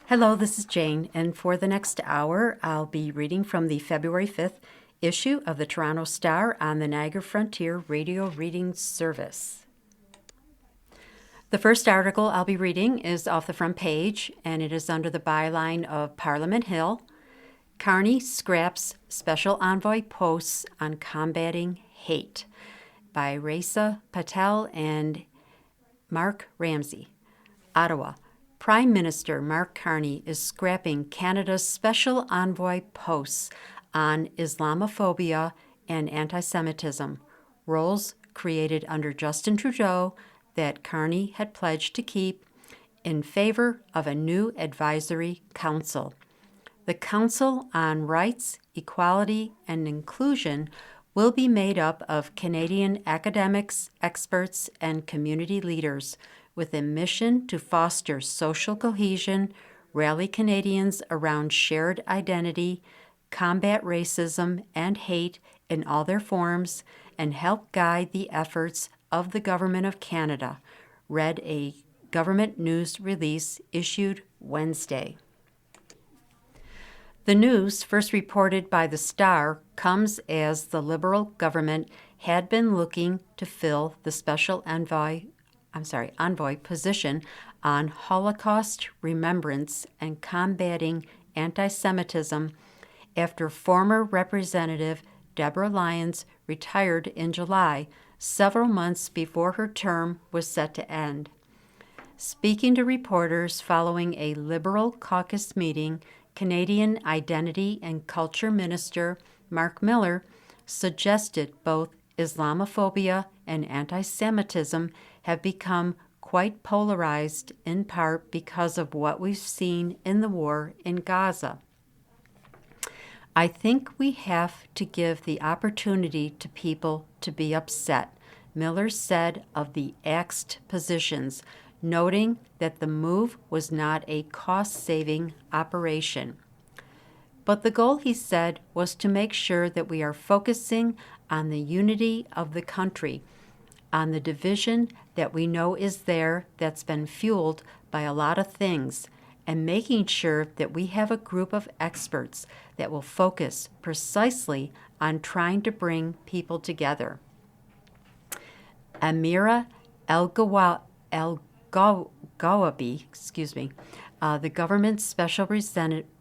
Hello, this is Jane, and for the next hour, I'll be reading from the February 5th issue of the Toronto Star on the Niagara Frontier Radio Reading Service. The first article I'll be reading is off the front page, and it is under the byline of Parliament Hill. Carney scraps special envoy posts on combating hate by Reza Patel and Mark Ramsey. Ottawa. Prime Minister Mark Carney is scrapping Canada's special envoy posts on Islamophobia and anti-Semitism, roles created under Justin Trudeau that Carney had pledged to keep in favor of a new advisory council. The Council on Rights, Equality, and Inclusion will be made up of Canadian academics, experts, and community leaders with a mission to foster social cohesion, rally Canadians around shared identity, combat racism and hate in all their forms, and help guide the efforts of the Government of Canada, read a government news release issued Wednesday. The news, first reported by the Star, comes as the Liberal government had been looking to fill the special envoy position on Holocaust remembrance and combating anti-Semitism after former Representative Deborah Lyons retired in July, several months before her term was set to end. Speaking to reporters following a Liberal caucus meeting, Canadian Identity and Culture Minister Mark Miller suggested both Islamophobia and anti-Semitism have become quite polarized, in part because of what we've seen in the war in Gaza. I think we have to give the opportunity to people to be upset, Miller said of the axed positions, noting that the move was not a cost-saving operation. But the goal, he said, was to make sure that we are focusing on the unity of the country, on the division that we know is there that's been fueled by a lot of things, and making sure that we have a group of experts that will focus precisely on trying to bring people together. Amira El-Gawabi, the government's special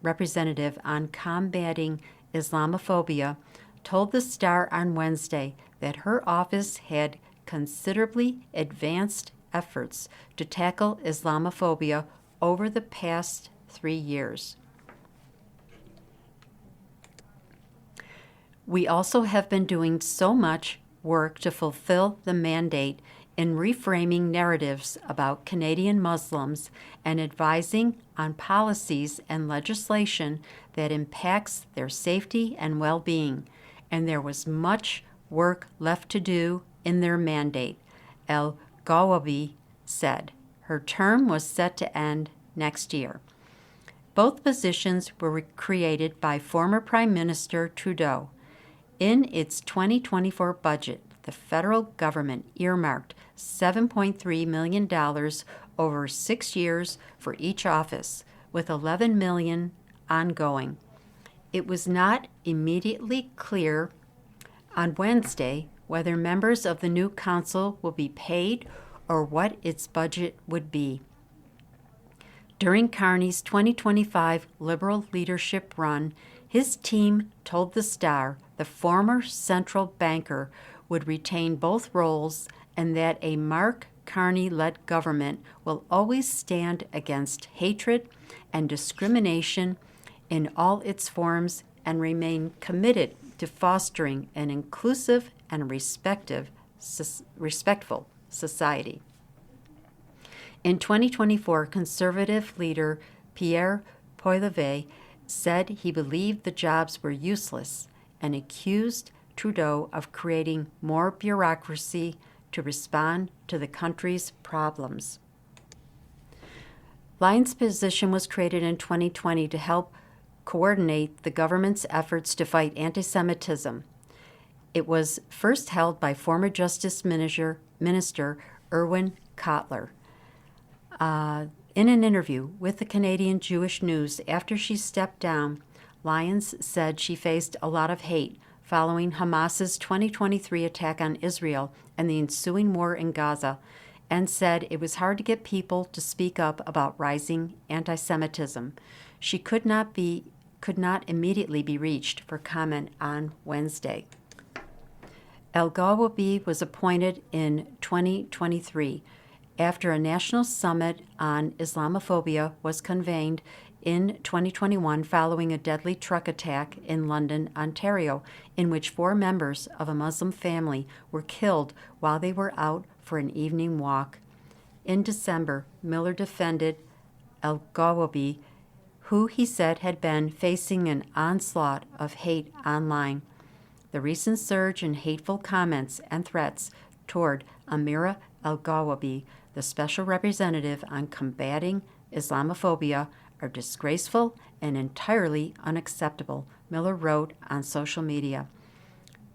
representative on combating Islamophobia, told the Star on Wednesday that her office had considerably advanced efforts to tackle Islamophobia over the past 3 years. We also have been doing so much work to fulfill the mandate in reframing narratives about Canadian Muslims and advising on policies and legislation that impacts their safety and well-being, and there was much work left to do in their mandate, El-Gawabi said. Her term was set to end next year. Both positions were created by former Prime Minister Trudeau. In its 2024 budget, the federal government earmarked $7.3 million over 6 years for each office, with $11 million ongoing. It was not immediately clear on Wednesday whether members of the new council will be paid or what its budget would be. During Carney's 2025 Liberal leadership run, his team told the Star the former central banker would retain both roles and that a Mark Carney-led government will always stand against hatred and discrimination in all its forms and remain committed to fostering an inclusive and respectful society. In 2024, Conservative leader Pierre Poilievre said he believed the jobs were useless and accused Trudeau of creating more bureaucracy to respond to the country's problems. Lyons' position was created in 2020 to help coordinate the government's efforts to fight anti-Semitism. It was first held by former Justice Minister Irwin Cotler. In an interview with the Canadian Jewish News after she stepped down, Lyons said she faced a lot of hate following Hamas's 2023 attack on Israel and the ensuing war in Gaza, and said it was hard to get people to speak up about rising anti-Semitism. She could not immediately be reached for comment on Wednesday. El-Gawabi was appointed in 2023 after a national summit on Islamophobia was convened in 2021 following a deadly truck attack in London, Ontario, in which 4 members of a Muslim family were killed while they were out for an evening walk. In December, Miller defended El-Gawabi, who he said had been facing an onslaught of hate online. The recent surge in hateful comments and threats toward Amira El-Gawabi, the special representative on combating Islamophobia, are disgraceful and entirely unacceptable, Miller wrote on social media.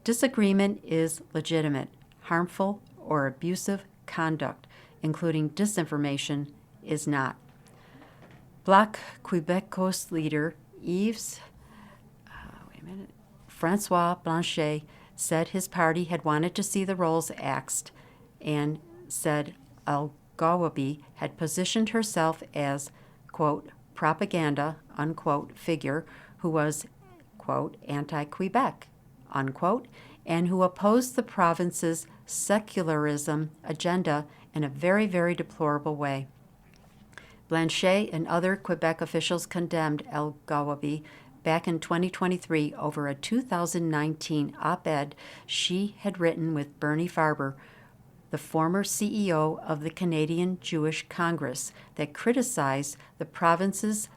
Disagreement is legitimate. Harmful or abusive conduct, including disinformation, is not. Bloc Québécois leader Yves Francois Blanchet said his party had wanted to see the rolls axed and said El-Gawabi had positioned herself as, quote, propaganda, unquote, figure who was, quote, anti-Quebec, unquote, and who opposed the province's secularism agenda in a very, very deplorable way. Blanchet and other Quebec officials condemned El-Gawabi back in 2023 over a 2019 op-ed she had written with Bernie Farber, the former CEO of the Canadian Jewish Congress, that criticized the province's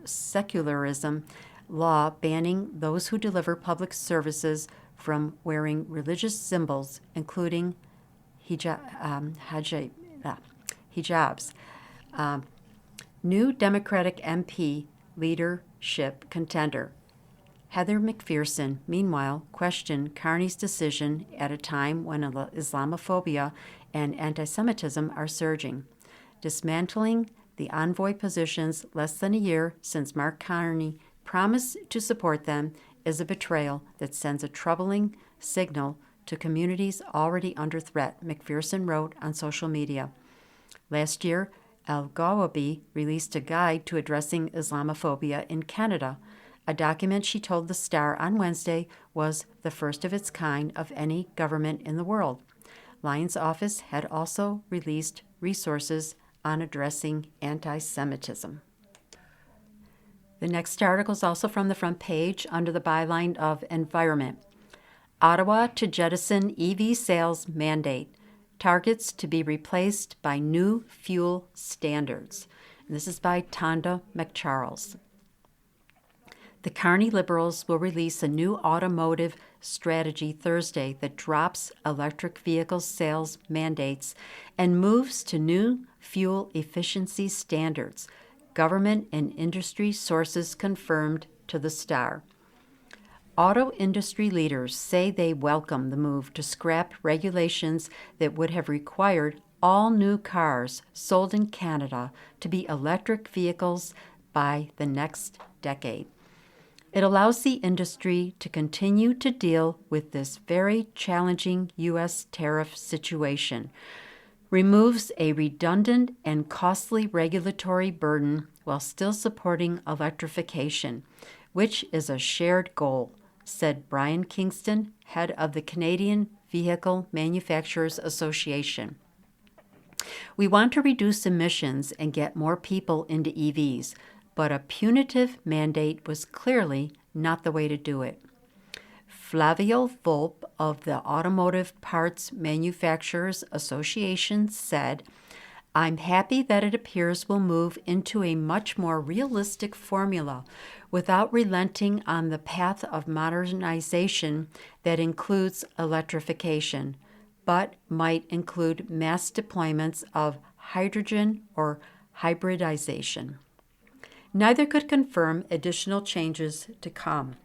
secularism law banning those who deliver public services from wearing religious symbols, including hijabs. New Democratic MP leadership contender Heather McPherson, meanwhile, questioned Carney's decision at a time when Islamophobia and anti-Semitism are surging. Dismantling the envoy positions less than a year since Mark Carney promised to support them is a betrayal that sends a troubling signal to communities already under threat, McPherson wrote on social media. Last year, El-Gawabi released a guide to addressing Islamophobia in Canada. A document, she told the Star on Wednesday, was the first of its kind of any government in the world. Lyons' office had also released resources on addressing anti-Semitism. The next article is also from the front page under the byline of Environment. Ottawa to jettison EV sales mandate. Targets to be replaced by new fuel standards. And this is by Tonda McCharles. The Carney Liberals will release a new automotive strategy Thursday that drops electric vehicle sales mandates and moves to new fuel efficiency standards, government and industry sources confirmed to the Star. Auto industry leaders say they welcome the move to scrap regulations that would have required all new cars sold in Canada to be electric vehicles by the next decade. It allows the industry to continue to deal with this very challenging U.S. tariff situation, removes a redundant and costly regulatory burden while still supporting electrification, which is a shared goal, said Brian Kingston, head of the Canadian Vehicle Manufacturers Association. We want to reduce emissions and get more people into EVs, but a punitive mandate was clearly not the way to do it. Flavio Volpe of the Automotive Parts Manufacturers Association said, "I'm happy that it appears we'll move into a much more realistic formula without relenting on the path of modernization that includes electrification, but might include mass deployments of hydrogen or hybridization." Neither could confirm additional changes to come,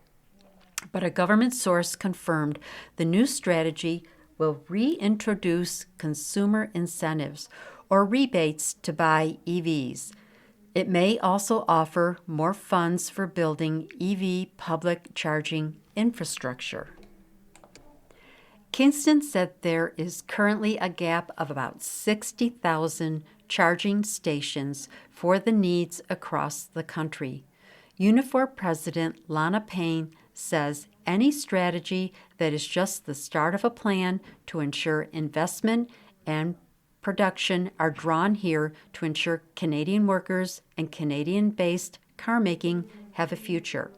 but a government source confirmed the new strategy will reintroduce consumer incentives or rebates to buy EVs. It may also offer more funds for building EV public charging infrastructure. Kingston said there is currently a gap of about 60,000 charging stations for the needs across the country. Unifor President Lana Payne says any strategy that is just the start of a plan to ensure investment and production are drawn here to ensure Canadian workers and Canadian-based car making have a future.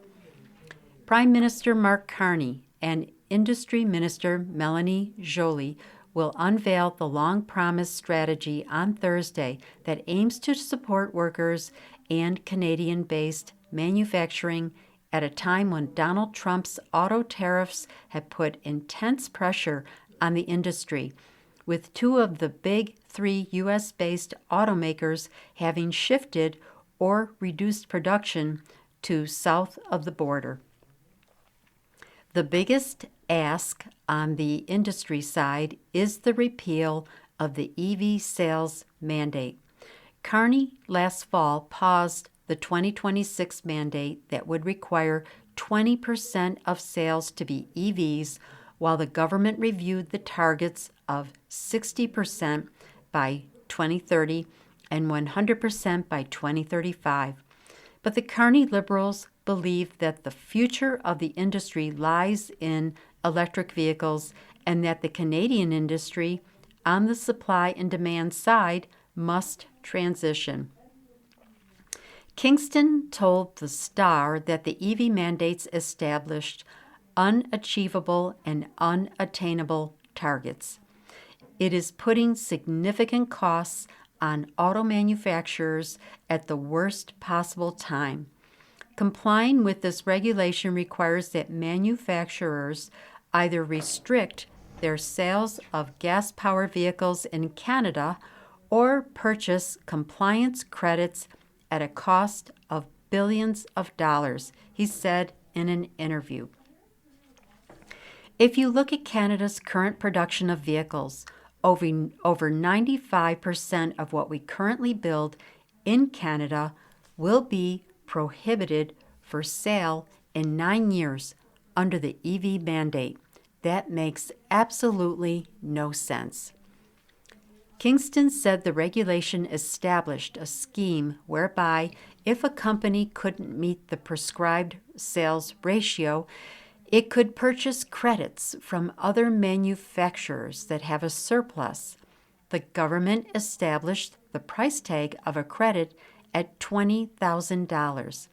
Prime Minister Mark Carney and Industry Minister Melanie Joly will unveil the long-promised strategy on Thursday that aims to support workers and Canadian-based manufacturing at a time when Donald Trump's auto tariffs have put intense pressure on the industry, with two of the big three U.S.-based automakers having shifted or reduced production to south of the border. The biggest ask on the industry side is the repeal of the EV sales mandate. Carney last fall paused the 2026 mandate that would require 20% of sales to be EVs, while the government reviewed the targets of 60% by 2030 and 100% by 2035. But the Carney Liberals believe that the future of the industry lies in electric vehicles and that the Canadian industry, on the supply and demand side, must transition. Kingston told the Star that the EV mandates established unachievable and unattainable targets. It is putting significant costs on auto manufacturers at the worst possible time. Complying with this regulation requires that manufacturers either restrict their sales of gas-powered vehicles in Canada or purchase compliance credits at a cost of billions of dollars, he said in an interview. If you look at Canada's current production of vehicles, over 95% of what we currently build in Canada will be prohibited for sale in 9 years under the EV mandate. That makes absolutely no sense. Kingston said the regulation established a scheme whereby if a company couldn't meet the prescribed sales ratio, it could purchase credits from other manufacturers that have a surplus. The government established the price tag of a credit at $20,000.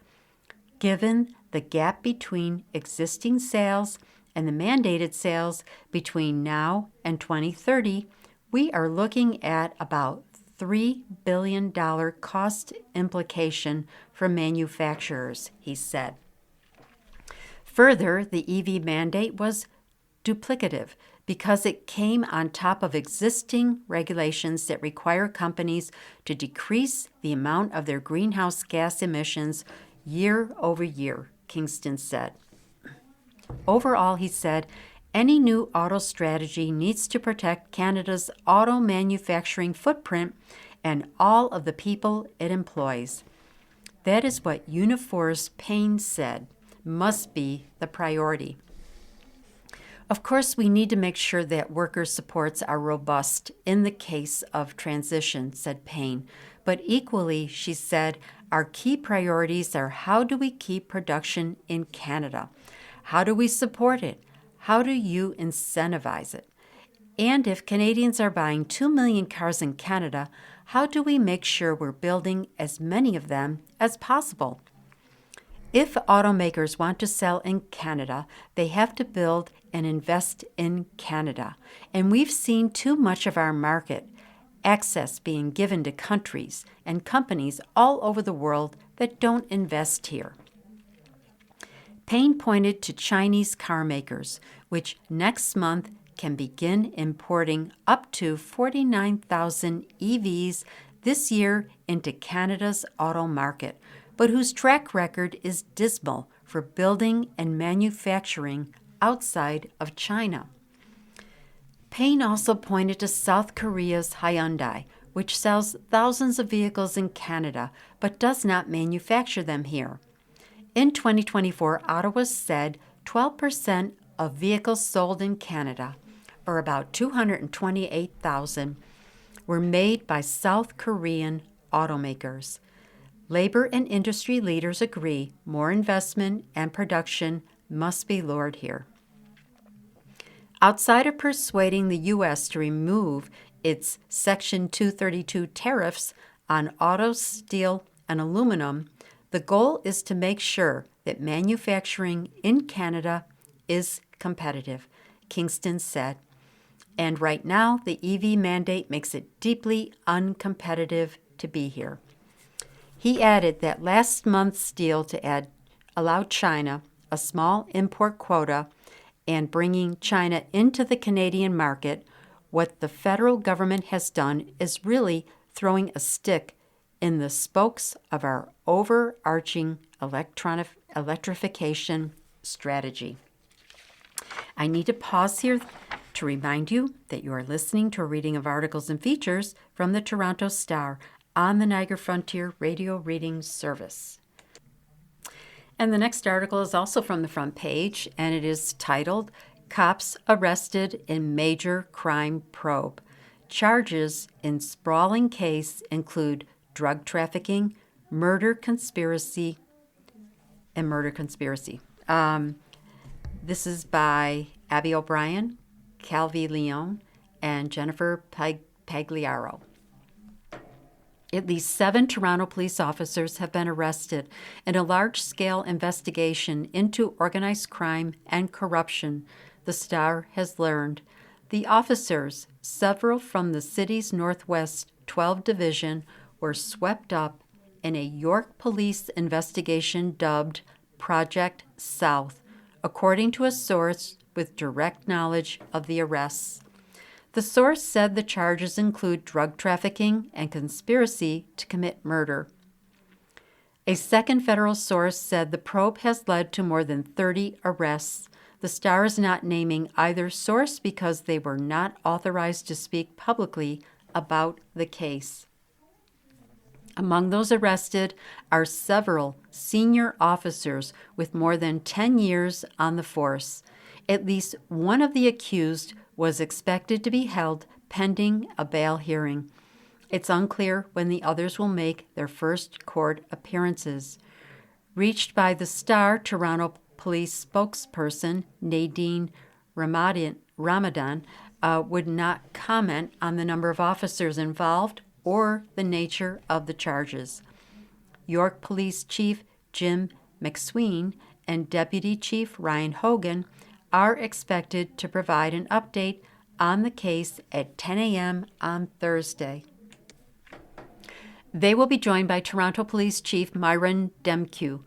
Given the gap between existing sales and the mandated sales between now and 2030, we are looking at about $3 billion cost implication for manufacturers, he said. Further, the EV mandate was duplicative because it came on top of existing regulations that require companies to decrease the amount of their greenhouse gas emissions year over year, Kingston said. Overall, he said, any new auto strategy needs to protect Canada's auto manufacturing footprint and all of the people it employs. That is what Unifor's Payne said must be the priority. Of course, we need to make sure that worker supports are robust in the case of transition, said Payne. But equally, she said, our key priorities are how do we keep production in Canada? How do we support it? How do you incentivize it? And if Canadians are buying 2 million cars in Canada, how do we make sure we're building as many of them as possible? If automakers want to sell in Canada, they have to build and invest in Canada. And we've seen too much of our market access being given to countries and companies all over the world that don't invest here. Payne pointed to Chinese car makers, which next month can begin importing up to 49,000 EVs this year into Canada's auto market, but whose track record is dismal for building and manufacturing outside of China. Payne also pointed to South Korea's Hyundai, which sells thousands of vehicles in Canada but does not manufacture them here. In 2024, Ottawa said 12% of vehicles sold in Canada, or about 228,000, were made by South Korean automakers. Labor and industry leaders agree more investment and production must be lured here. Outside of persuading the U.S. to remove its Section 232 tariffs on auto, steel, and aluminum, the goal is to make sure that manufacturing in Canada is competitive, Kingston said. And right now, the EV mandate makes it deeply uncompetitive to be here. He added that last month's deal to allow China a small import quota and bringing China into the Canadian market, what the federal government has done is really throwing a stick in the spokes of our overarching electrification strategy. I need to pause here to remind you that you are listening to a reading of articles and features from the Toronto Star on the Niagara Frontier Radio Reading Service. And the next article is also from the front page, and it is titled, Cops Arrested in Major Crime Probe. Charges in sprawling case include drug trafficking, murder conspiracy, and murder conspiracy. This is by Abby O'Brien, Calvi Leon, and Jennifer Pagliaro. At least 7 Toronto police officers have been arrested in a large-scale investigation into organized crime and corruption, the Star has learned. The officers, several from the city's Northwest 12 Division, were swept up in a York police investigation dubbed Project South, according to a source with direct knowledge of the arrests. The source said the charges include drug trafficking and conspiracy to commit murder. A second federal source said the probe has led to more than 30 arrests. The Star is not naming either source because they were not authorized to speak publicly about the case. Among those arrested are several senior officers with more than 10 years on the force. At least one of the accused was expected to be held pending a bail hearing. It's unclear when the others will make their first court appearances. Reached by the Star, Toronto Police spokesperson Nadine Ramadan would not comment on the number of officers involved or the nature of the charges. York Police Chief Jim McSween and Deputy Chief Ryan Hogan are expected to provide an update on the case at 10 a.m. on Thursday. They will be joined by Toronto Police Chief Myron Demkiw.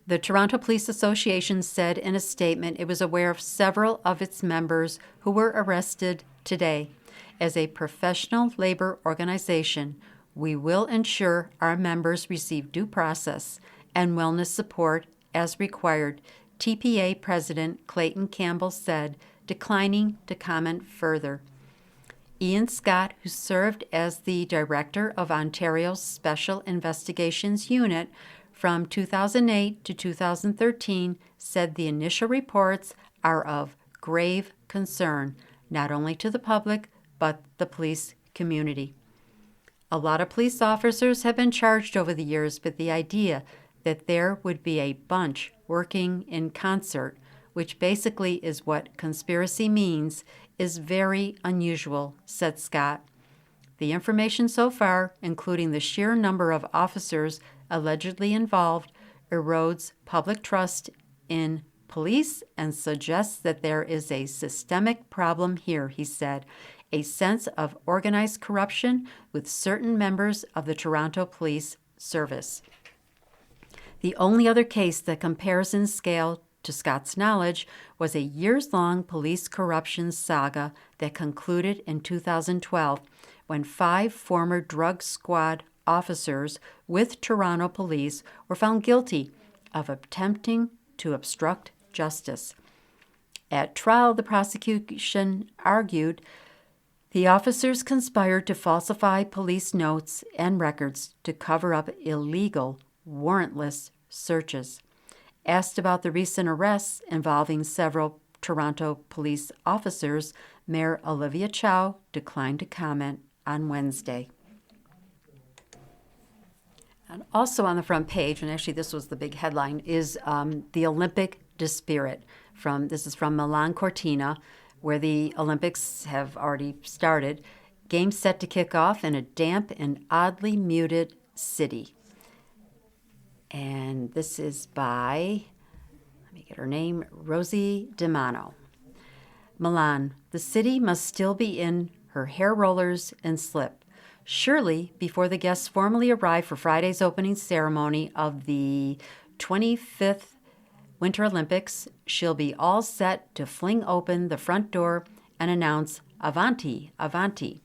The Toronto Police Association said in a statement it was aware of several of its members who were arrested today. As a professional labor organization, we will ensure our members receive due process and wellness support as required, TPA President Clayton Campbell said, declining to comment further. Ian Scott, who served as the director of Ontario's Special Investigations Unit from 2008 to 2013, said the initial reports are of grave concern, not only to the public, but the police community. A lot of police officers have been charged over the years, but the idea that there would be a bunch working in concert, which basically is what conspiracy means, is very unusual, said Scott. The information so far, including the sheer number of officers allegedly involved, erodes public trust in police and suggests that there is a systemic problem here, he said, a sense of organized corruption with certain members of the Toronto Police Service. The only other case that compares in scale to Scott's knowledge was a years-long police corruption saga that concluded in 2012 when 5 former drug squad officers with Toronto police were found guilty of attempting to obstruct justice. At trial, the prosecution argued The officers conspired to falsify police notes and records to cover up illegal, warrantless searches. Asked about the recent arrests involving several Toronto police officers, Mayor Olivia Chow declined to comment on Wednesday. And also on the front page, and actually this was the big headline, is the Olympic Dispirit. This is from Milan Cortina, where the Olympics have already started. Games set to kick off in a damp and oddly muted city. And this is by, let me get her name, Rosie DiMano. Milan, the city must still be in her hair rollers and slip. Surely, before the guests formally arrive for Friday's opening ceremony of the 25th Winter Olympics, she'll be all set to fling open the front door and announce, "Avanti, avanti."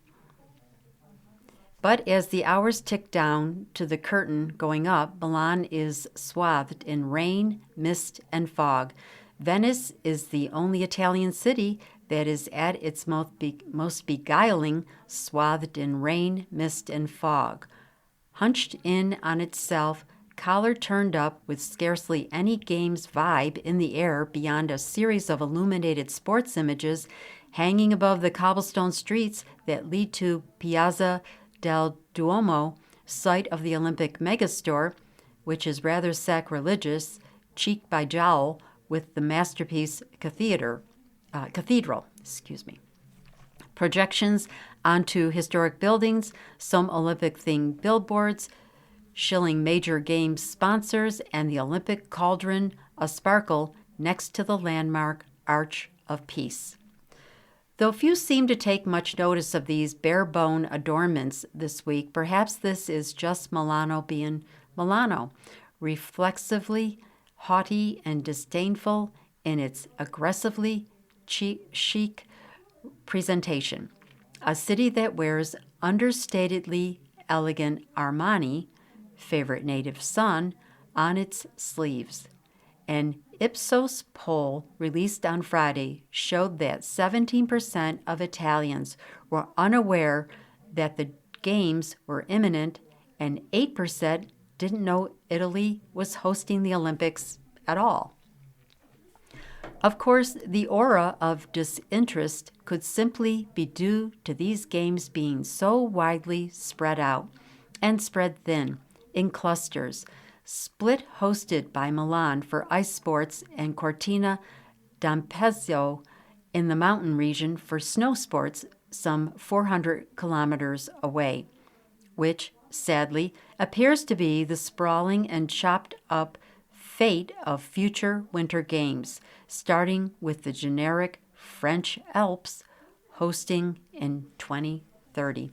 But as the hours tick down to the curtain going up, Milan is swathed in rain, mist, and fog. Venice is the only Italian city that is at its most beguiling, swathed in rain, mist, and fog. Hunched in on itself, collar turned up with scarcely any games vibe in the air beyond a series of illuminated sports images hanging above the cobblestone streets that lead to Piazza del Duomo, site of the Olympic megastore, which is rather sacrilegious, cheek by jowl with the masterpiece cathedral. Projections onto historic buildings, some Olympic-themed billboards, shilling major games sponsors, and the Olympic cauldron a-sparkle next to the landmark Arch of Peace. Though few seem to take much notice of these bare-bone adornments this week, perhaps this is just Milano being Milano, reflexively haughty and disdainful in its aggressively chic presentation. A city that wears understatedly elegant Armani, favorite native son, on its sleeves. An Ipsos poll released on Friday showed that 17% of Italians were unaware that the games were imminent, and 8% didn't know Italy was hosting the Olympics at all. Of course, the aura of disinterest could simply be due to these games being so widely spread out and spread thin in clusters, split hosted by Milan for ice sports and Cortina d'Ampezzo in the mountain region for snow sports some 400 kilometers away, which, sadly, appears to be the sprawling and chopped up fate of future winter games, starting with the generic French Alps hosting in 2030.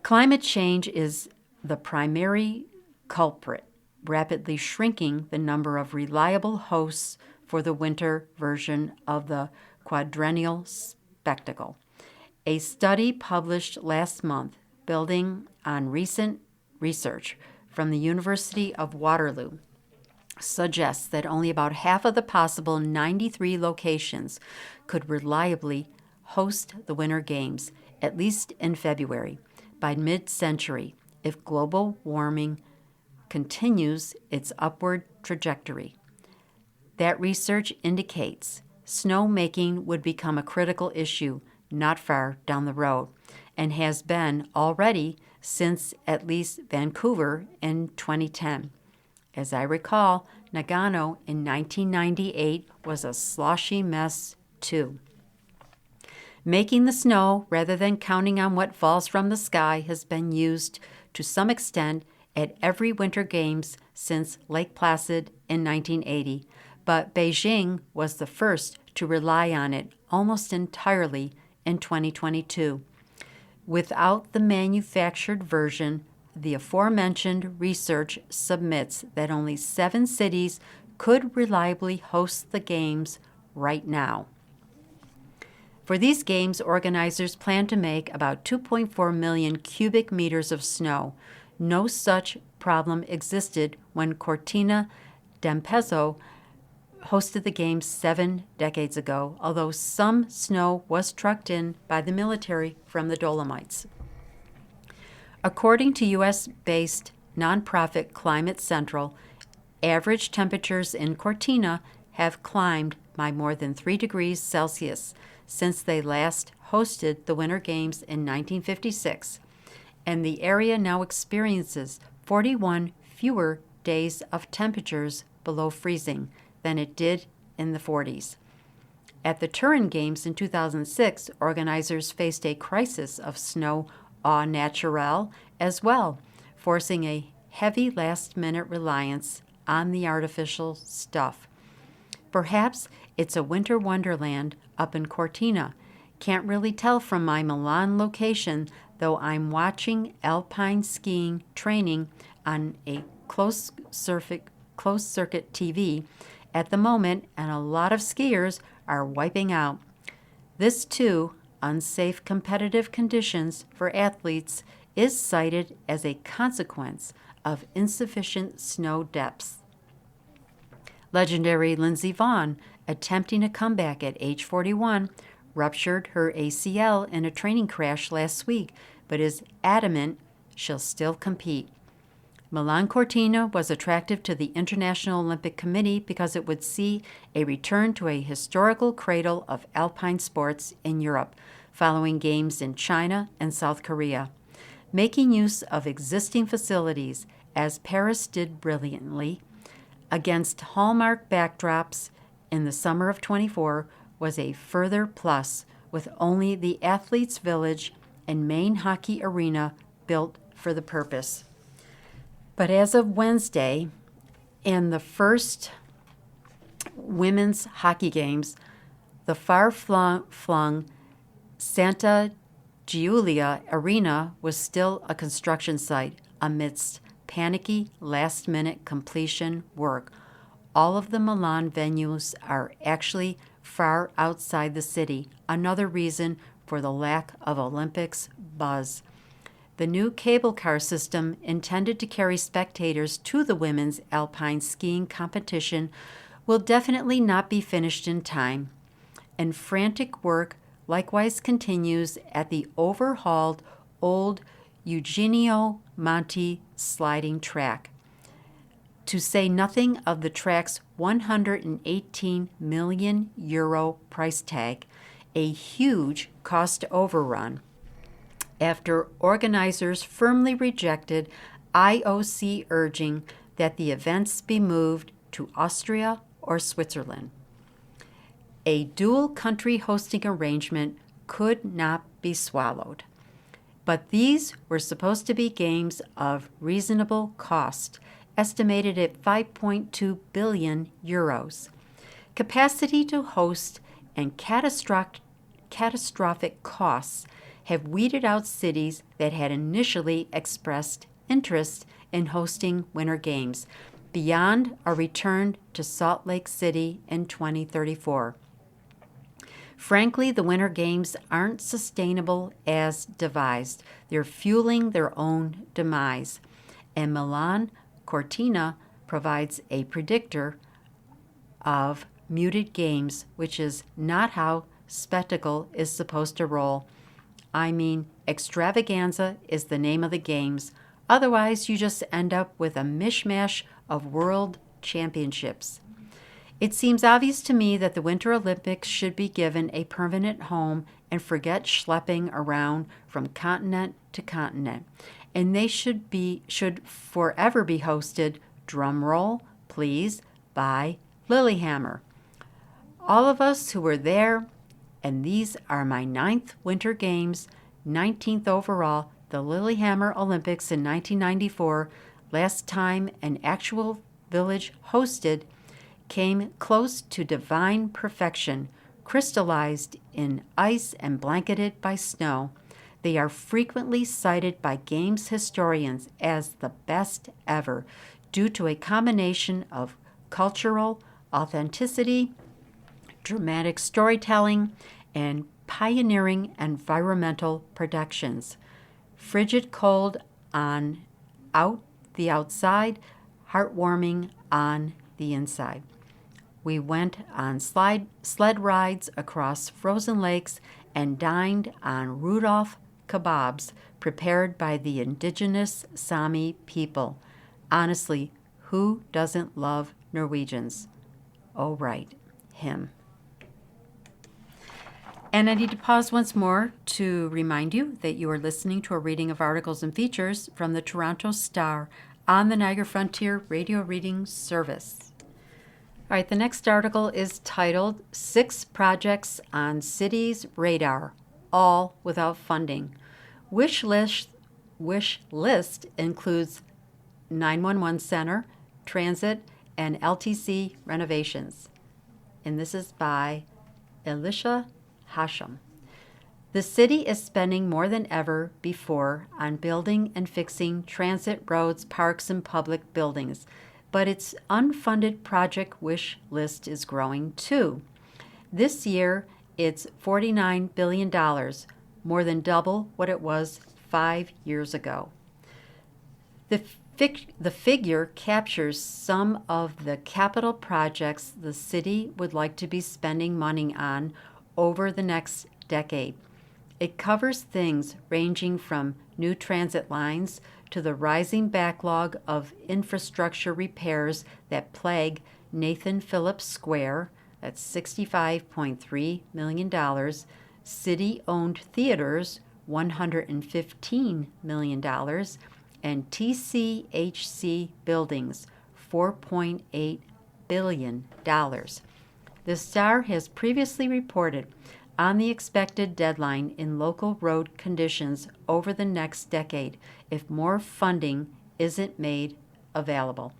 Climate change is the primary culprit, rapidly shrinking the number of reliable hosts for the winter version of the quadrennial spectacle. A study published last month, building on recent research from the University of Waterloo, suggests that only about half of the possible 93 locations could reliably host the Winter Games, at least in February, by mid-century, if global warming continues its upward trajectory. That research indicates snowmaking would become a critical issue not far down the road, and has been already since at least Vancouver in 2010. As I recall, Nagano in 1998 was a sloshy mess too. Making the snow rather than counting on what falls from the sky has been used to some extent at every Winter Games since Lake Placid in 1980, but Beijing was the first to rely on it almost entirely in 2022. Without the manufactured version, the aforementioned research submits that only 7 cities could reliably host the games right now. For these games, organizers plan to make about 2.4 million cubic meters of snow. No such problem existed when Cortina d'Ampezzo hosted the games 7 decades ago, although some snow was trucked in by the military from the Dolomites. According to U.S.-based nonprofit Climate Central, average temperatures in Cortina have climbed by more than 3 degrees Celsius since they last hosted the Winter Games in 1956, and the area now experiences 41 fewer days of temperatures below freezing than it did in the 40s. At the Turin Games in 2006, organizers faced a crisis of snow au naturel as well, forcing a heavy last-minute reliance on the artificial stuff. Perhaps it's a winter wonderland up in Cortina. Can't really tell from my Milan location, though I'm watching alpine skiing training on a closed circuit TV at the moment, and a lot of skiers are wiping out. This too, unsafe competitive conditions for athletes, is cited as a consequence of insufficient snow depths. Legendary Lindsey Vonn, attempting a comeback at age 41, ruptured her ACL in a training crash last week, but is adamant she'll still compete. Milan Cortina was attractive to the International Olympic Committee because it would see a return to a historical cradle of alpine sports in Europe, following games in China and South Korea. Making use of existing facilities, as Paris did brilliantly, against hallmark backdrops in the summer of 24 was a further plus, with only the Athletes' Village and main hockey arena built for the purpose. But as of Wednesday, in the first women's hockey games, the far-flung Santa Giulia Arena was still a construction site amidst panicky last-minute completion work. All of the Milan venues are actually far outside the city, another reason for the lack of Olympics buzz. The new cable car system intended to carry spectators to the women's alpine skiing competition will definitely not be finished in time, and frantic work likewise continues at the overhauled old Eugenio Monti sliding track, to say nothing of the track's €118 million price tag, a huge cost overrun, after organizers firmly rejected IOC urging that the events be moved to Austria or Switzerland. A dual-country hosting arrangement could not be swallowed. But these were supposed to be games of reasonable cost, estimated at €5.2 billion. Capacity to host and catastrophic costs have weeded out cities that had initially expressed interest in hosting Winter Games, beyond a return to Salt Lake City in 2034. Frankly, the Winter Games aren't sustainable as devised. They're fueling their own demise. And Milan Cortina provides a predictor of muted games, which is not how spectacle is supposed to roll. I mean, extravaganza is the name of the games. Otherwise, you just end up with a mishmash of world championships. It seems obvious to me that the Winter Olympics should be given a permanent home and forget schlepping around from continent to continent. And they should forever be hosted, drum roll, please, by Lillehammer. All of us who were there, and these are my 9th Winter Games, 19th overall, the Lillehammer Olympics in 1994, last time an actual village hosted, came close to divine perfection, crystallized in ice and blanketed by snow. They are frequently cited by games historians as the best ever, due to a combination of cultural authenticity, dramatic storytelling, and pioneering environmental productions. Frigid cold on the outside, heartwarming on the inside. We went on sled rides across frozen lakes and dined on Rudolph kebabs prepared by the indigenous Sami people. Honestly, who doesn't love Norwegians? Oh, right, him. And I need to pause once more to remind you that you are listening to a reading of articles and features from the Toronto Star on the Niagara Frontier Radio Reading Service. All right, the next article is titled 6 Projects on Cities' Radar, All Without Funding. Wish list includes 911 Center, Transit, and LTC renovations. And this is by Elisha Hashem. The city is spending more than ever before on building and fixing transit, roads, parks, and public buildings, but its unfunded project wish list is growing too. This year, it's $49 billion, more than double what it was 5 years ago. The figure captures some of the capital projects the city would like to be spending money on over the next decade. It covers things ranging from new transit lines to the rising backlog of infrastructure repairs that plague Nathan Phillips Square, that's $65.3 million, city-owned theaters, $115 million, and TCHC buildings, $4.8 billion. The Star has previously reported on the expected deadline in local road conditions over the next decade if more funding isn't made available.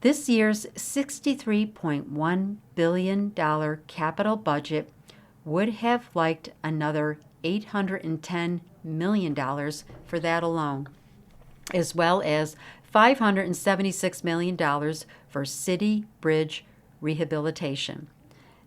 This year's $63.1 billion capital budget would have liked another $810 million for that alone, as well as $576 million for city bridge rehabilitation.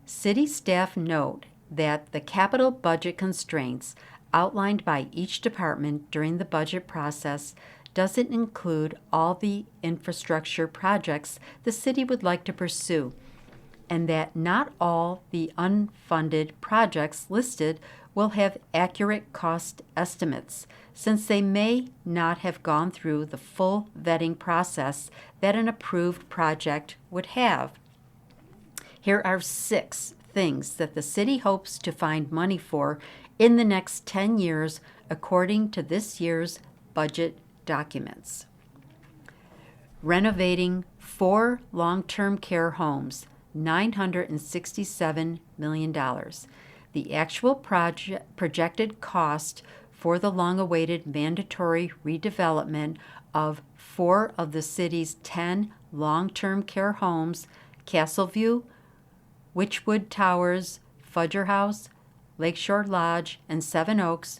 City staff note that the capital budget constraints outlined by each department during the budget process doesn't include all the infrastructure projects the city would like to pursue, and that not all the unfunded projects listed will have accurate cost estimates, since they may not have gone through the full vetting process that an approved project would have. Here are 6 things that the city hopes to find money for in the next 10 years, according to this year's budget documents. Renovating 4 long-term care homes, $967 million. The actual projected cost for the long-awaited mandatory redevelopment of 4 of the city's 10 long-term care homes, Castleview, Witchwood Towers, Fudger House, Lakeshore Lodge, and Seven Oaks,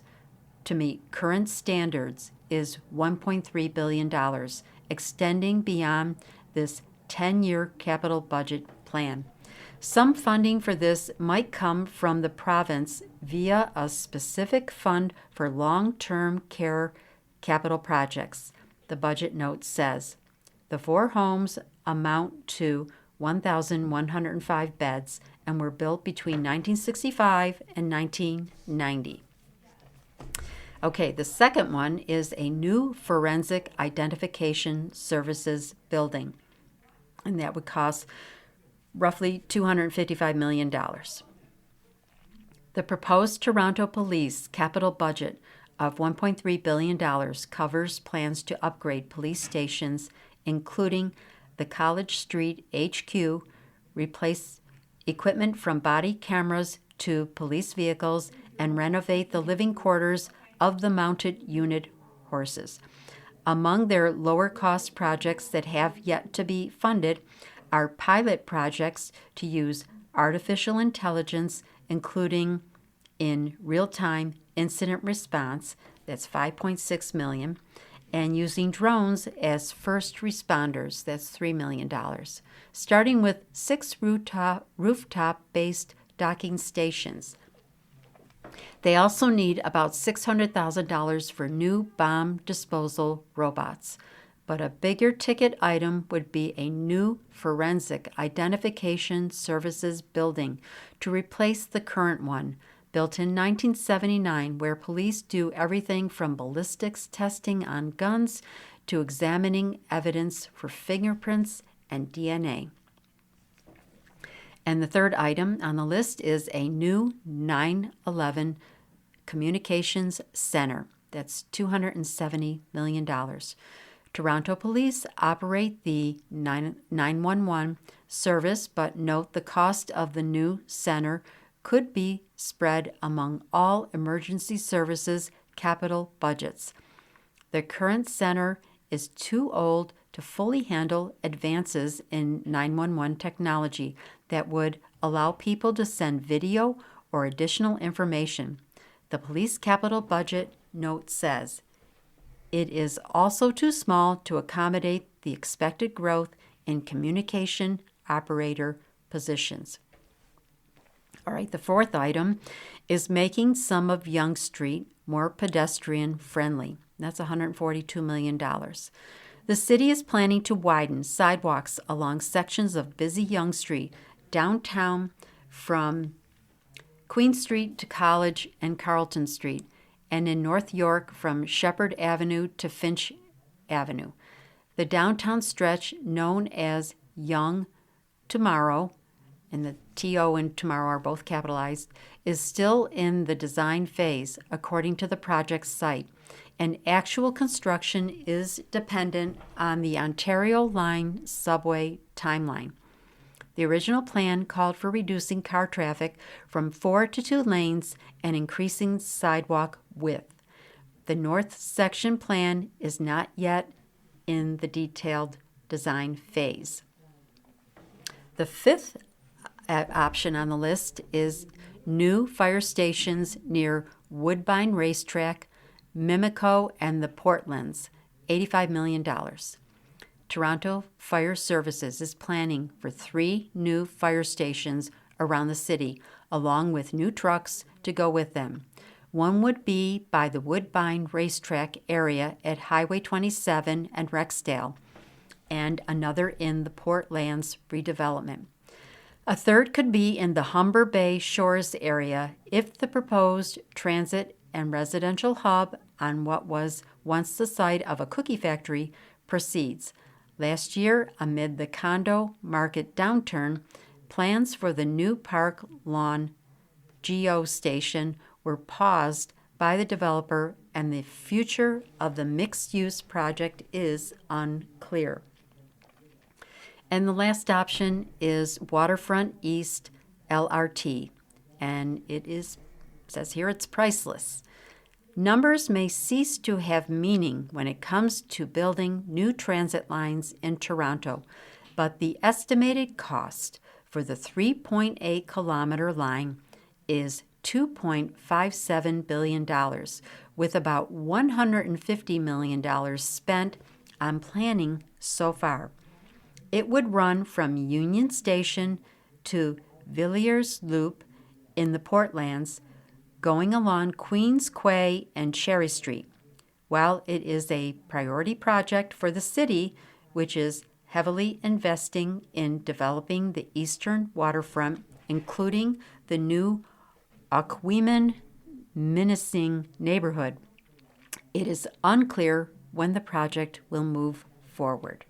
to meet current standards is $1.3 billion, extending beyond this 10-year capital budget plan. Some funding for this might come from the province via a specific fund for long-term care capital projects. The budget note says the 4 homes amount to 1,105 beds and were built between 1965 and 1990. Okay, the second one is a new forensic identification services building, and that would cost roughly $255 million. The proposed Toronto Police capital budget of $1.3 billion covers plans to upgrade police stations, including the College Street HQ, replace equipment from body cameras to police vehicles, and renovate the living quarters of the mounted unit horses. Among their lower-cost projects that have yet to be funded are pilot projects to use artificial intelligence, including in real-time incident response, that's $5.6 million, and using drones as first responders, that's $3 million, starting with 6 rooftop-based docking stations. They also need about $600,000 for new bomb disposal robots. but a bigger ticket item would be a new forensic identification services building to replace the current one, built in 1979, where police do everything from ballistics testing on guns to examining evidence for fingerprints and DNA. And the third item on the list is a new 9/11 Communications Center. That's $270 million. Toronto Police operate the 911 service, but note the cost of the new center could be spread among all emergency services capital budgets. The current center is too old to fully handle advances in 911 technology that would allow people to send video or additional information. The police capital budget note says, it is also too small to accommodate the expected growth in communication operator positions. All right, the fourth item is making some of Yonge Street more pedestrian friendly. That's $142 million. The city is planning to widen sidewalks along sections of busy Yonge Street downtown from Queen Street to College and Carlton Street, and in North York from Shepherd Avenue to Finch Avenue. The downtown stretch, known as Yonge Tomorrow, and the T-O and tomorrow are both capitalized, is still in the design phase, according to the project site, and actual construction is dependent on the Ontario Line subway timeline. The original plan called for reducing car traffic from 4 to 2 lanes and increasing sidewalk width. The north section plan is not yet in the detailed design phase. The fifth option on the list is new fire stations near Woodbine Racetrack, Mimico, and the Portlands, $85 million. Toronto Fire Services is planning for 3 new fire stations around the city, along with new trucks to go with them. One would be by the Woodbine Racetrack area at Highway 27 and Rexdale, and another in the Portlands redevelopment. A third could be in the Humber Bay Shores area if the proposed transit and residential hub on what was once the site of a cookie factory proceeds. Last year, amid the condo market downturn, plans for the new Park Lawn Geo Station were paused by the developer, and the future of the mixed-use project is unclear. And the last option is Waterfront East LRT, and says here it's priceless. Numbers may cease to have meaning when it comes to building new transit lines in Toronto, but the estimated cost for the 3.8-kilometer line is $2.57 billion, with about $150 million spent on planning so far. It would run from Union Station to Villiers Loop in the Portlands, going along Queens Quay and Cherry Street. While it is a priority project for the city, which is heavily investing in developing the eastern waterfront, including the new Aqueman-Minising neighborhood, it is unclear when the project will move forward.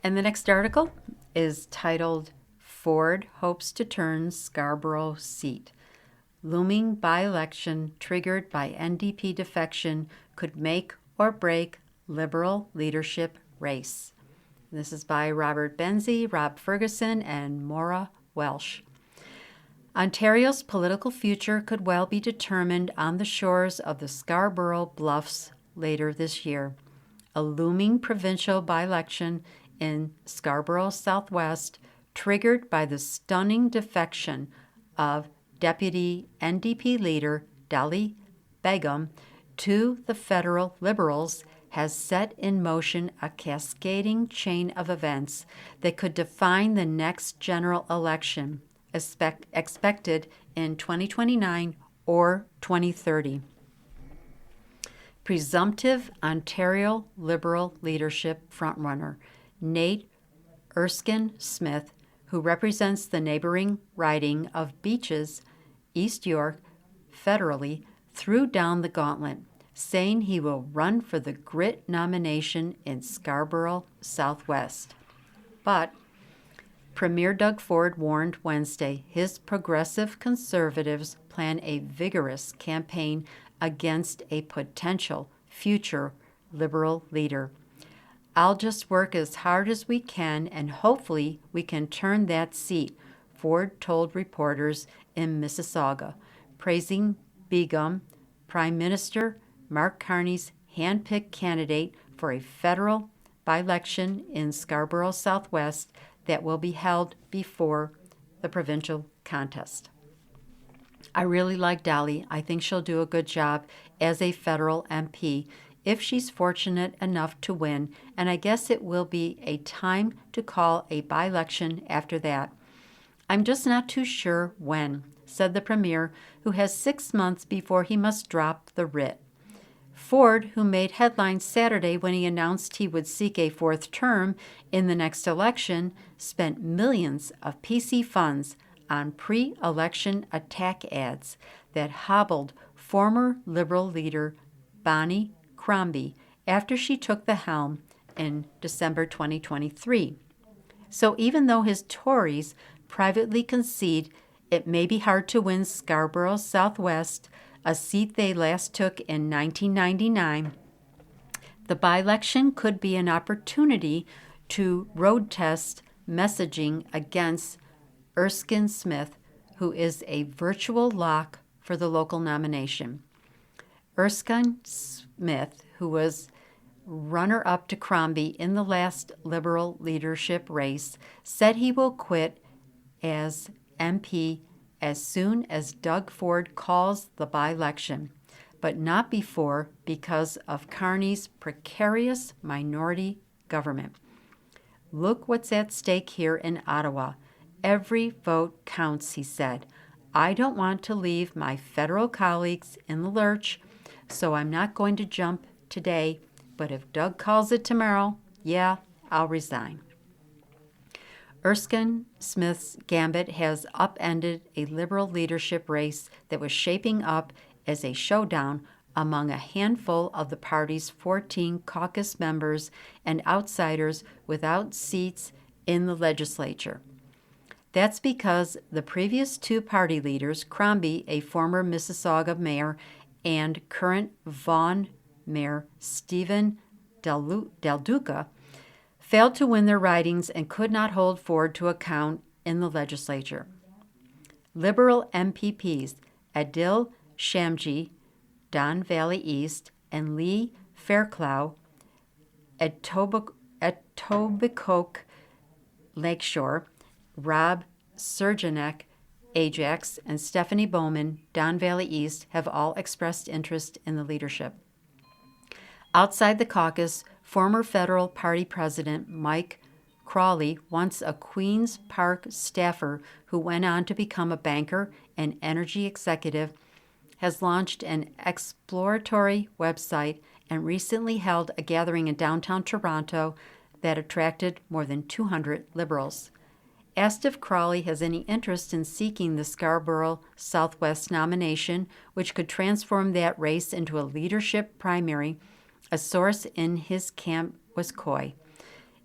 And the next article is titled, Ford Hopes to Turn Scarborough Seat. Looming by-election triggered by NDP defection could make or break Liberal leadership race. This is by Robert Benzie, Rob Ferguson, and Maura Welsh. Ontario's political future could well be determined on the shores of the Scarborough Bluffs later this year. A looming provincial by-election in Scarborough Southwest, triggered by the stunning defection of Deputy NDP leader Dali Begum to the federal Liberals, has set in motion a cascading chain of events that could define the next general election, expected in 2029 or 2030. Presumptive Ontario Liberal leadership frontrunner Nate Erskine Smith, who represents the neighboring riding of Beaches, East York, federally, threw down the gauntlet, saying he will run for the Grit nomination in Scarborough Southwest. But Premier Doug Ford warned Wednesday his progressive conservatives plan a vigorous campaign against a potential future Liberal leader. I'll just work as hard as we can, and hopefully we can turn that seat, Ford told reporters in Mississauga, praising Begum, Prime Minister Mark Carney's hand-picked candidate for a federal by-election in Scarborough Southwest that will be held before the provincial contest. I really like Dolly. I think she'll do a good job as a federal MP if she's fortunate enough to win, and I guess it will be a time to call a by-election after that. I'm just not too sure when, said the Premier, who has 6 months before he must drop the writ. Ford, who made headlines Saturday when he announced he would seek a fourth term in the next election, spent millions of PC funds on pre-election attack ads that hobbled former Liberal leader Bonnie Crombie after she took the helm in December 2023. So even though his Tories privately concede it may be hard to win Scarborough Southwest, a seat they last took in 1999, the by-election could be an opportunity to road test messaging against Erskine Smith, who is a virtual lock for the local nomination. Erskine Smith, who was runner-up to Crombie in the last Liberal leadership race, said he will quit as MP as soon as Doug Ford calls the by-election, but not before because of Carney's precarious minority government. Look what's at stake here in Ottawa. Every vote counts, he said. I don't want to leave my federal colleagues in the lurch, so I'm not going to jump today, but if Doug calls it tomorrow, yeah, I'll resign. Erskine Smith's gambit has upended a Liberal leadership race that was shaping up as a showdown among a handful of the party's 14 caucus members and outsiders without seats in the legislature. That's because the previous two party leaders, Crombie, a former Mississauga mayor, and current Vaughan Mayor Stephen Del Duca, failed to win their ridings and could not hold Ford to account in the legislature. Liberal MPPs Adil Shamji, Don Valley East, and Lee Fairclough, Etobicoke Lakeshore, Rob Surjanek, Ajax, and Stephanie Bowman, Don Valley East, have all expressed interest in the leadership. Outside the caucus, former federal party president Mike Crawley, once a Queen's Park staffer who went on to become a banker and energy executive, has launched an exploratory website and recently held a gathering in downtown Toronto that attracted more than 200 Liberals. Asked if Crawley has any interest in seeking the Scarborough Southwest nomination, which could transform that race into a leadership primary, a source in his camp was coy.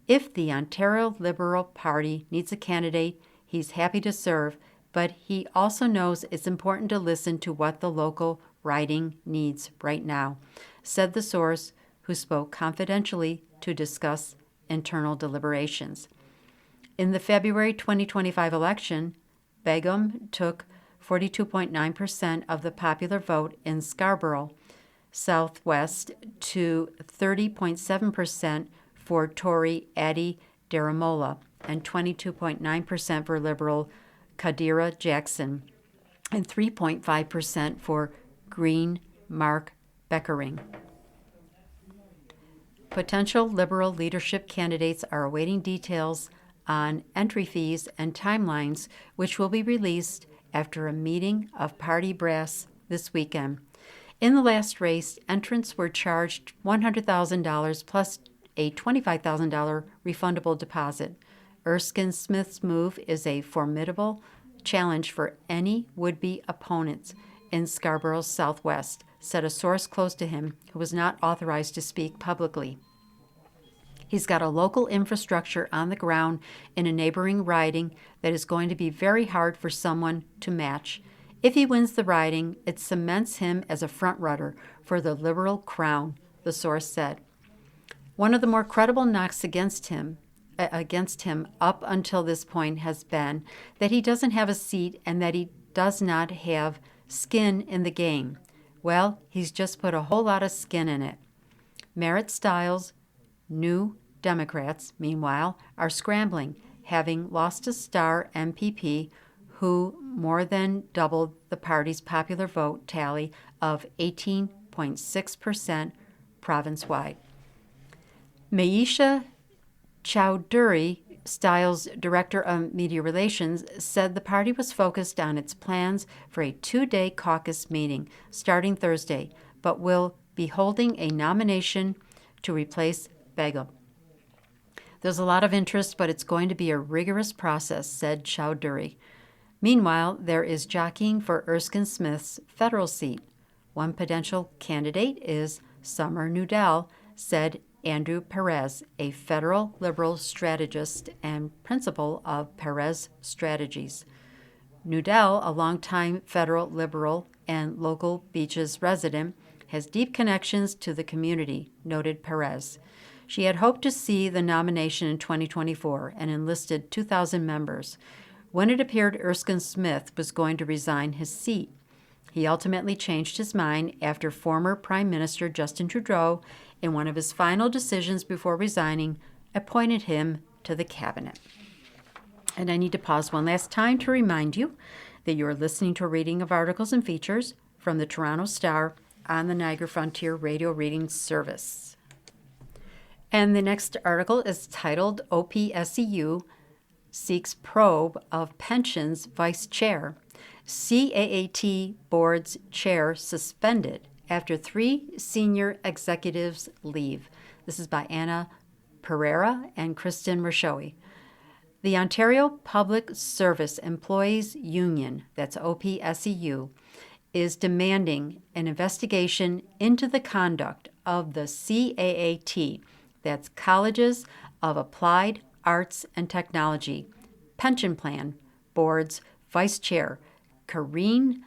If the Ontario Liberal Party needs a candidate, he's happy to serve, but he also knows it's important to listen to what the local riding needs right now, said the source, who spoke confidentially to discuss internal deliberations. In the February 2025 election, Begum took 42.9% of the popular vote in Scarborough Southwest to 30.7% for Tory Addie Daramola and 22.9% for Liberal Kadira Jackson and 3.5% for Green Mark Beckering. Potential Liberal leadership candidates are awaiting details on entry fees and timelines, which will be released after a meeting of party brass this weekend. In the last race, entrants were charged $100,000 plus a $25,000 refundable deposit. Erskine Smith's move is a formidable challenge for any would-be opponents in Scarborough's Southwest, said a source close to him who was not authorized to speak publicly. He's got a local infrastructure on the ground in a neighboring riding that is going to be very hard for someone to match. If he wins the riding, it cements him as a front-runner for the Liberal crown, the source said. One of the more credible knocks against him up until this point has been that he doesn't have a seat and that he does not have skin in the game. Well, he's just put a whole lot of skin in it. Merritt Stiles, New Democrats, meanwhile, are scrambling, having lost a star MPP who more than doubled the party's popular vote tally of 18.6% province-wide. Maisha Chowdhury, Stiles' director of media relations, said the party was focused on its plans for a 2-day caucus meeting starting Thursday, but will be holding a nomination to replace Begum. There's a lot of interest, but it's going to be a rigorous process, said Chowdhury. Meanwhile, there is jockeying for Erskine Smith's federal seat. One potential candidate is Summer Nudell, said Andrew Perez, a federal liberal strategist and principal of Perez Strategies. Nudell, a longtime federal liberal and local Beaches resident, has deep connections to the community, noted Perez. She had hoped to see the nomination in 2024 and enlisted 2,000 members. When it appeared Erskine Smith was going to resign his seat, he ultimately changed his mind after former Prime Minister Justin Trudeau, in one of his final decisions before resigning, appointed him to the cabinet. And I need to pause one last time to remind you that you are listening to a reading of articles and features from the Toronto Star on the Niagara Frontier Radio Reading Service. And the next article is titled OPSEU Seeks Probe of Pensions Vice Chair. CAAT Board's chair suspended after 3 senior executives leave. This is by Anna Pereira and Kristen Rashowi. The Ontario Public Service Employees Union, that's OPSEU, is demanding an investigation into the conduct of the CAAT, that's Colleges of Applied Arts and Technology, Pension Plan Board's Vice Chair, Karine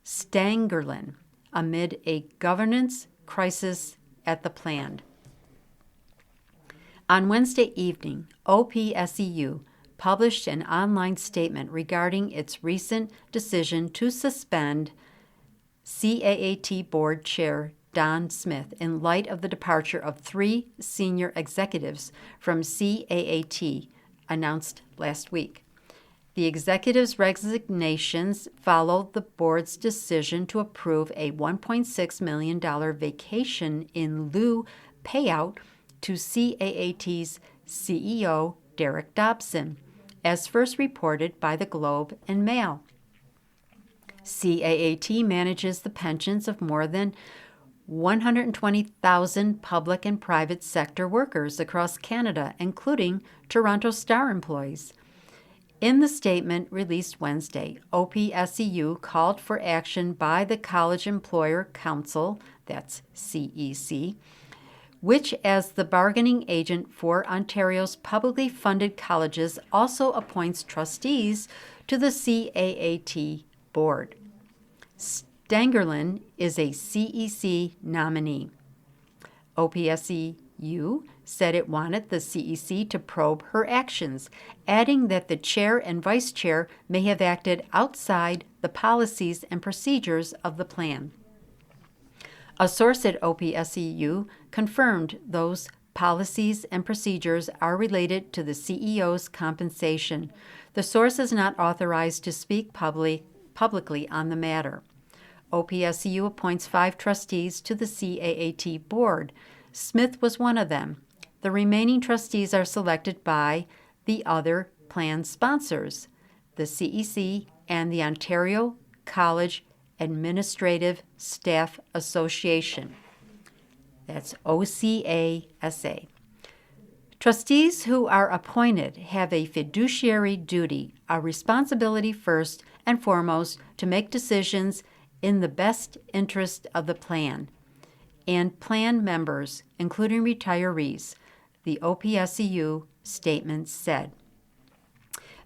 Stangerlin, amid a governance crisis at the plan. On Wednesday evening, OPSEU published an online statement regarding its recent decision to suspend CAAT Board Chair Don Smith in light of the departure of 3 senior executives from CAAT announced last week. The executives' resignations followed the board's decision to approve a $1.6 million vacation in lieu payout to CAAT's CEO, Derek Dobson, as first reported by the Globe and Mail. CAAT manages the pensions of more than 120,000 public and private sector workers across Canada, including Toronto Star employees. In the statement released Wednesday, OPSEU called for action by the College Employer Council, that's CEC, which as the bargaining agent for Ontario's publicly funded colleges also appoints trustees to the CAAT board. Stangerlin is a CEC nominee. OPSEU said it wanted the CEC to probe her actions, adding that the chair and vice chair may have acted outside the policies and procedures of the plan. A source at OPSEU confirmed those policies and procedures are related to the CEO's compensation. The source is not authorized to speak publicly on the matter. OPSEU appoints 5 trustees to the CAAT board. Smith was one of them. The remaining trustees are selected by the other plan sponsors, the CEC and the Ontario College Administrative Staff Association. That's OCASA. Trustees who are appointed have a fiduciary duty, a responsibility first and foremost to make decisions in the best interest of the plan and plan members, including retirees, the OPSEU statement said.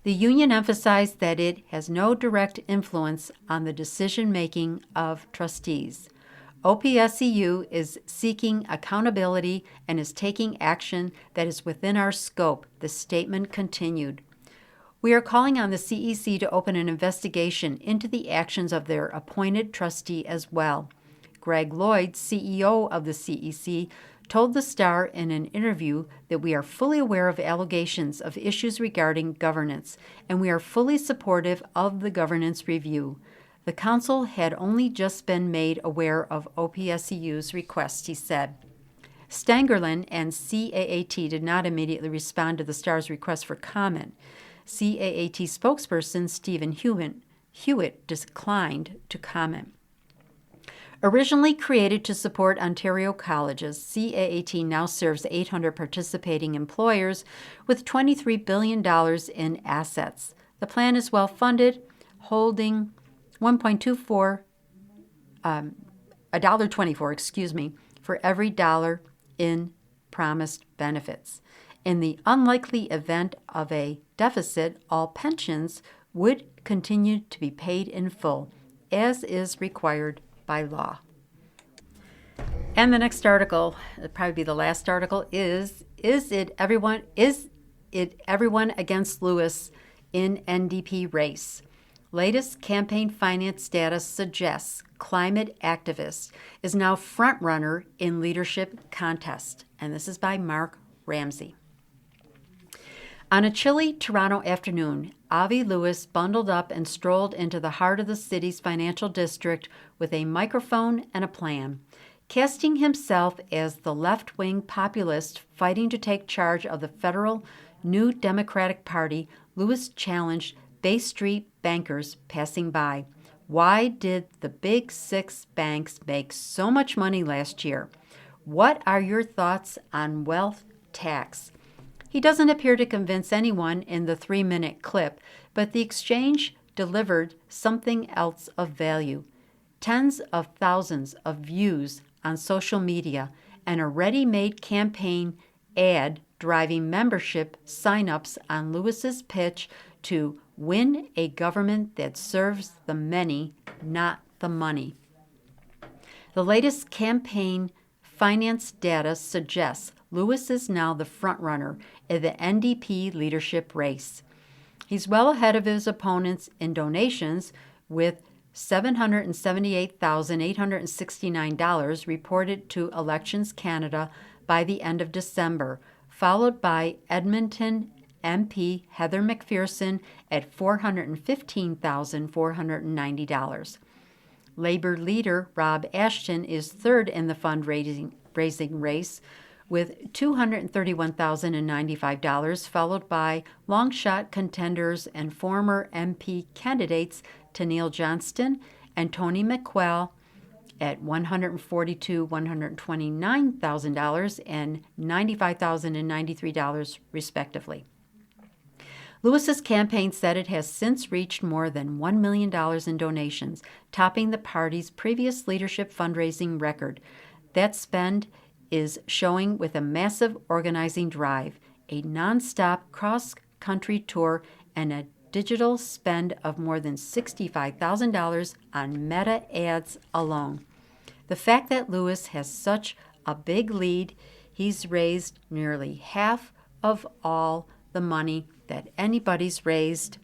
The union emphasized that it has no direct influence on the decision-making of trustees. OPSEU is seeking accountability and is taking action that is within our scope, the statement continued. We are calling on the CEC to open an investigation into the actions of their appointed trustee as well. Greg Lloyd, CEO of the CEC, told the Star in an interview that we are fully aware of allegations of issues regarding governance, and we are fully supportive of the governance review. The council had only just been made aware of OPSEU's request, he said. Stangerlin and CAAT did not immediately respond to the Star's request for comment. CAAT spokesperson Stephen Hewitt declined to comment. Originally created to support Ontario colleges, CAAT now serves 800 participating employers with $23 billion in assets. The plan is well-funded, holding $1.24 for every dollar in promised benefits. In the unlikely event of a deficit, all pensions would continue to be paid in full, as is required by law. And the next article, it'll probably be the last article, is it everyone against Lewis in NDP race? Latest campaign finance data suggests climate activist is now frontrunner in leadership contest. And this is by Mark Ramsey. On a chilly Toronto afternoon, Avi Lewis bundled up and strolled into the heart of the city's financial district with a microphone and a plan. Casting himself as the left-wing populist fighting to take charge of the federal New Democratic Party, Lewis challenged Bay Street bankers passing by. Why did the big six banks make so much money last year? What are your thoughts on wealth tax? He doesn't appear to convince anyone in the 3-minute clip, but the exchange delivered something else of value. Tens of thousands of views on social media and a ready-made campaign ad driving membership sign-ups on Lewis's pitch to win a government that serves the many, not the money. The latest campaign finance data suggests Lewis is now the frontrunner in the NDP leadership race. He's well ahead of his opponents in donations, with $778,869 reported to Elections Canada by the end of December, followed by Edmonton MP Heather McPherson at $415,490. Labour leader Rob Ashton is third in the fundraising race with $231,095, followed by long-shot contenders and former MP candidates Tenille Johnston and Tony McQuell at $142,000, $129,000, and $95,093, respectively. Lewis's campaign said it has since reached more than $1 million in donations, topping the party's previous leadership fundraising record. That spend is showing with a massive organizing drive, a nonstop cross-country tour, and a digital spend of more than $65,000 on Meta ads alone. The fact that Lewis has such a big lead, he's raised nearly half of all the money that anybody's raised.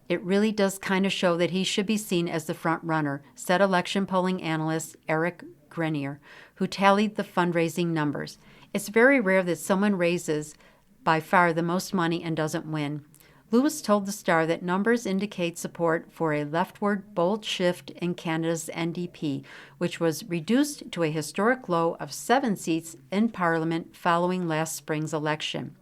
It really does kind of show that he should be seen as the front runner, said election polling analyst Eric Grenier, who tallied the fundraising numbers. It's very rare that someone raises by far the most money and doesn't win. Lewis told the Star that numbers indicate support for a leftward bold shift in Canada's NDP, which was reduced to a historic low of 7 seats in Parliament following last spring's election.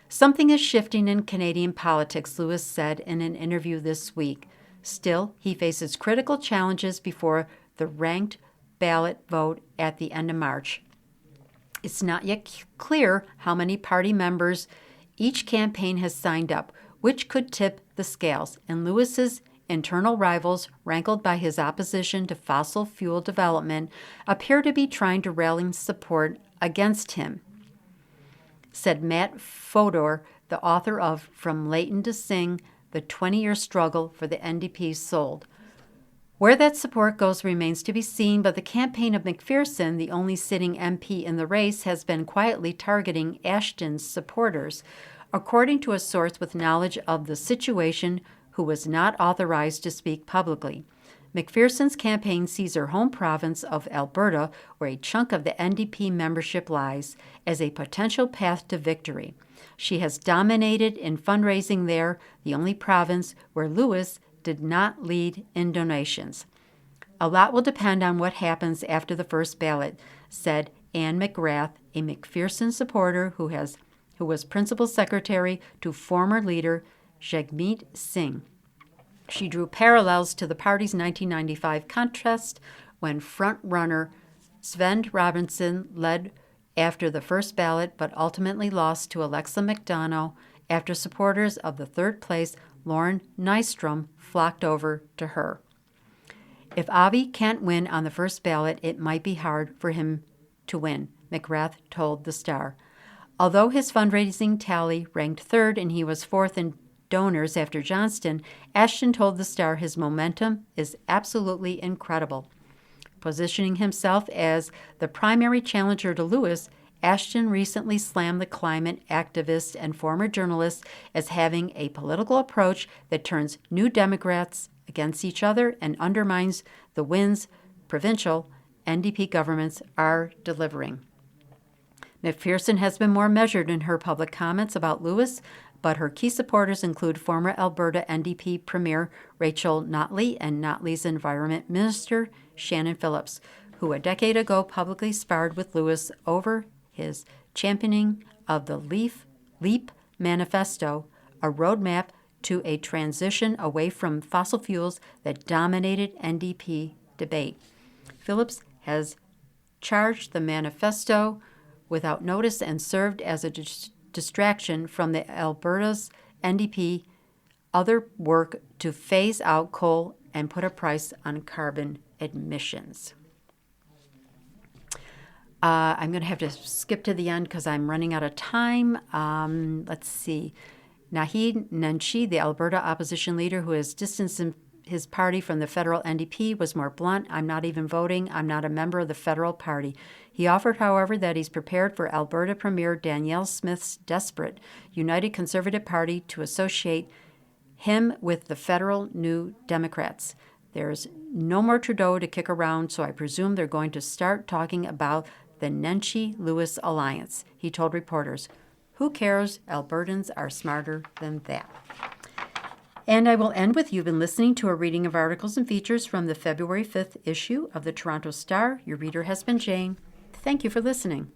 Something is shifting in Canadian politics, Lewis said in an interview this week. Still, he faces critical challenges before the ranked ballot vote at the end of March. It's not yet clear how many party members each campaign has signed up, which could tip the scales, and Lewis's internal rivals, rankled by his opposition to fossil fuel development, appear to be trying to rally support against him, said Matt Fodor, the author of From Layton to Sing, The 20-Year Struggle for the NDP's Soul. Where that support goes remains to be seen, but the campaign of McPherson, the only sitting MP in the race, has been quietly targeting Ashton's supporters. According to a source with knowledge of the situation who was not authorized to speak publicly, McPherson's campaign sees her home province of Alberta, where a chunk of the NDP membership lies, as a potential path to victory. She has dominated in fundraising there, the only province where Lewis did not lead in donations. A lot will depend on what happens after the first ballot, said Anne McGrath, a McPherson supporter who was principal secretary to former leader Jagmeet Singh. She drew parallels to the party's 1995 contest when front-runner Sven Robinson led after the first ballot but ultimately lost to Alexa McDonough after supporters of the third-place Lauren Nystrom flocked over to her. If Avi can't win on the first ballot, it might be hard for him to win, McGrath told the Star. Although his fundraising tally ranked third and he was fourth in donors after Johnston, Ashton told the Star his momentum is absolutely incredible. Positioning himself as the primary challenger to Lewis, Ashton recently slammed the climate activist and former journalist as having a political approach that turns New Democrats against each other and undermines the wins provincial NDP governments are delivering. McPherson has been more measured in her public comments about Lewis, but her key supporters include former Alberta NDP Premier Rachel Notley and Notley's Environment Minister Shannon Phillips, who a decade ago publicly sparred with Lewis over his championing of the LEAP Manifesto, a roadmap to a transition away from fossil fuels that dominated NDP debate. Phillips has charged the manifesto without notice and served as a distraction from the Alberta's NDP other work to phase out coal and put a price on carbon emissions. I'm going to have to skip to the end because I'm running out of time. Let's see. Naheed Nenshi, the Alberta opposition leader who has distanced his party from the federal NDP, was more blunt. I'm not even voting. I'm not a member of the federal party. He offered, however, that he's prepared for Alberta Premier Danielle Smith's desperate United Conservative Party to associate him with the federal New Democrats. There's no more Trudeau to kick around, so I presume they're going to start talking about the Nenshi-Lewis alliance, he told reporters. Who cares? Albertans are smarter than that. And I will end with you've been listening to a reading of articles and features from the February 5th issue of the Toronto Star. Your reader has been Jane. Thank you for listening.